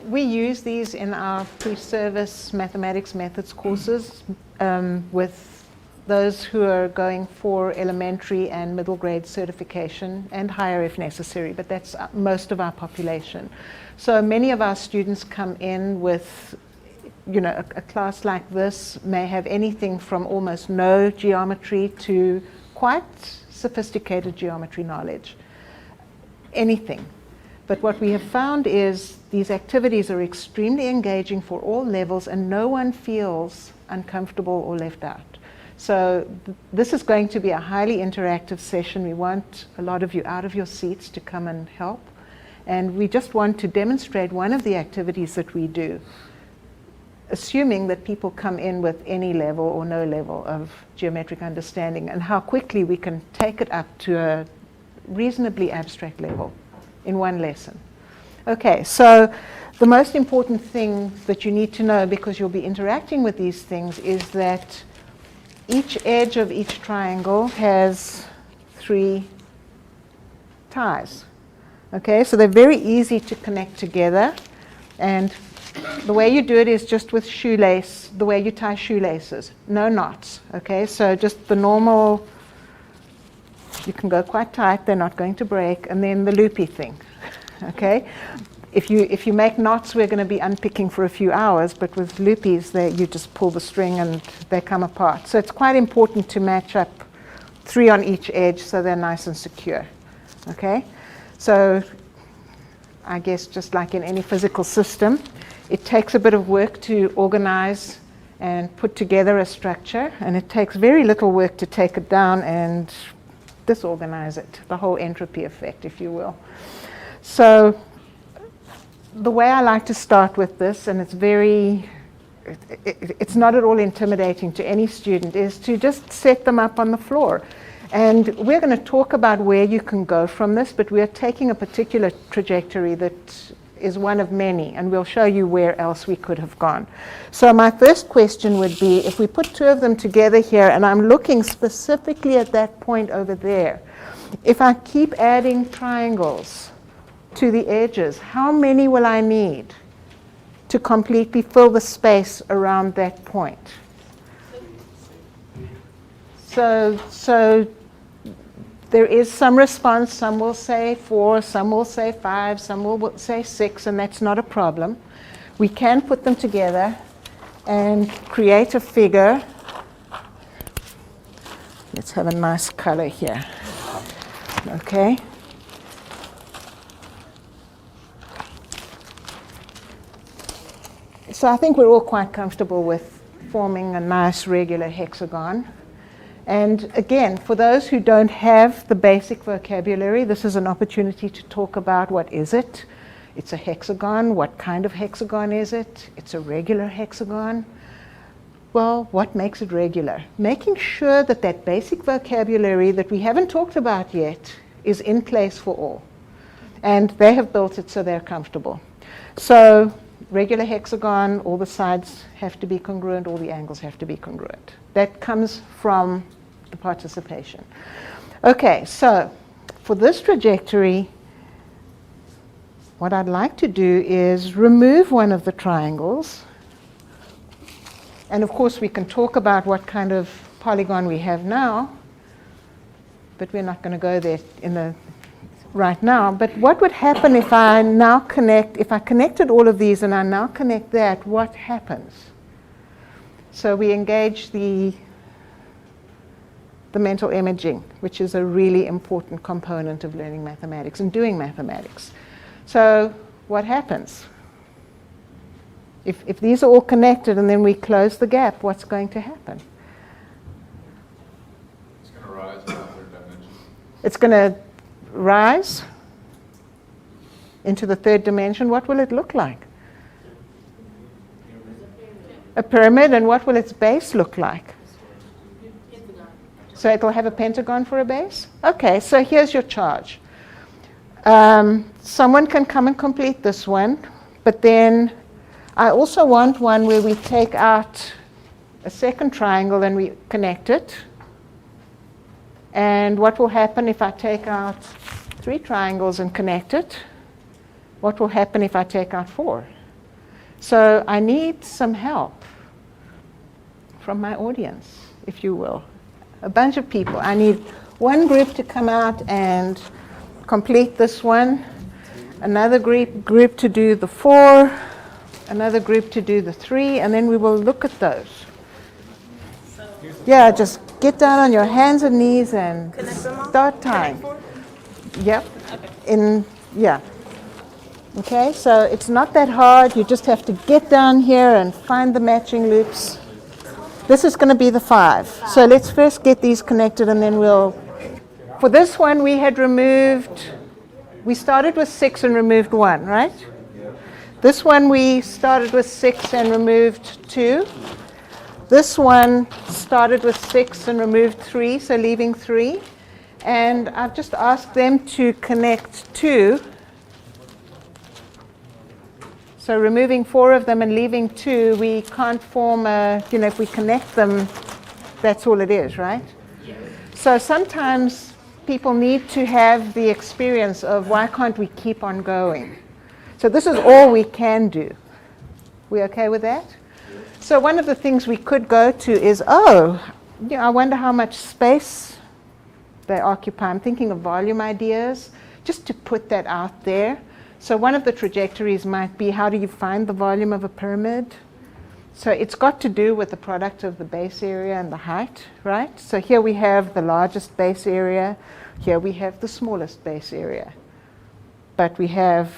We use these in our pre-service mathematics methods courses with those who are going for elementary and middle grade certification, and higher if necessary, but that's most of our population. So many of our students come in with, you know, a class like this may have anything from almost no geometry to quite sophisticated geometry knowledge. Anything. But what we have found is these activities are extremely engaging for all levels, and no one feels uncomfortable or left out. So this is going to be a highly interactive session. We want a lot of you out of your seats to come and help. And we just want to demonstrate one of the activities that we do, assuming that people come in with any level or no level of geometric understanding, and how quickly we can take it up to a reasonably abstract level in one lesson. Okay, so the most important thing that you need to know, because you'll be interacting with these things, is that each edge of each triangle has 3 ties. Okay, so they're very easy to connect together, and the way you do it is just with shoelace, the way you tie shoelaces, no knots. Okay, so just the normal, you can go quite tight, they're not going to break, and then the loopy thing. Okay, if you make knots, we're going to be unpicking for a few hours, but with loopies, you just pull the string and they come apart. So it's quite important to match up 3 on each edge so they're nice and secure. Okay, so I guess just like in any physical system, it takes a bit of work to organize and put together a structure, and it takes very little work to take it down and disorganize it, the whole entropy effect, if you will. So the way I like to start with this, and it's not at all intimidating to any student, is to just set them up on the floor. And we're going to talk about where you can go from this, but we're taking a particular trajectory that is one of many, and we'll show you where else we could have gone. So my first question would be, if we put 2 of them together here, and I'm looking specifically at that point over there, if I keep adding triangles to the edges, how many will I need to completely fill the space around that point? So there is some response. Some will say 4, some will say 5, some will say 6, and that's not a problem. We can put them together and create a figure. Let's have a nice color here. Okay. So I think we're all quite comfortable with forming a nice regular hexagon. And again, for those who don't have the basic vocabulary, this is an opportunity to talk about what is it. It's a hexagon. What kind of hexagon is it? It's a regular hexagon. Well, what makes it regular? Making sure that that basic vocabulary that we haven't talked about yet is in place for all. And they have built it so they're comfortable. So regular hexagon, all the sides have to be congruent, all the angles have to be congruent. That comes from the participation. Okay, so for this trajectory, what I'd like to do is remove one of the triangles. And of course, we can talk about what kind of polygon we have now, but we're not going to go there right now. But what would happen if I now if I connected all of these and I now connect that, what happens? So we engage the mental imaging, which is a really important component of learning mathematics and doing mathematics. So what happens? If these are all connected and then we close the gap, what's going to happen? It's going to rise in the 3rd dimension. It's going to rise into the 3rd dimension. What will it look like? A pyramid. And what will its base look like? So it will have a pentagon for a base? Okay, so here's your charge. Someone can come and complete this one, but then I also want one where we take out a second triangle and we connect it. And what will happen if I take out 3 triangles and connect it? What will happen if I take out 4? So I need some help from my audience, if you will. A bunch of people. I need one group to come out and complete this one, another group to do the 4, another group to do the 3, and then we will look at those. Yeah, just get down on your hands and knees and start tying. Yep. Yeah. Okay, so it's not that hard. You just have to get down here and find the matching loops. This is going to be the 5. So let's first get these connected and then we'll... For this one we started with 6 and removed 1, right? This one we started with 6 and removed 2. This one started with 6 and removed 3, so leaving 3. And I've just asked them to connect 2. So removing 4 of them and leaving 2, we can't form a, if we connect them, that's all it is, right? Yes. So sometimes people need to have the experience of why can't we keep on going? So this is all we can do. We okay with that? So one of the things we could go to is, I wonder how much space they occupy. I'm thinking of volume ideas, just to put that out there. So one of the trajectories might be, how do you find the volume of a pyramid? So it's got to do with the product of the base area and the height, right? So here we have the largest base area. Here we have the smallest base area. But we have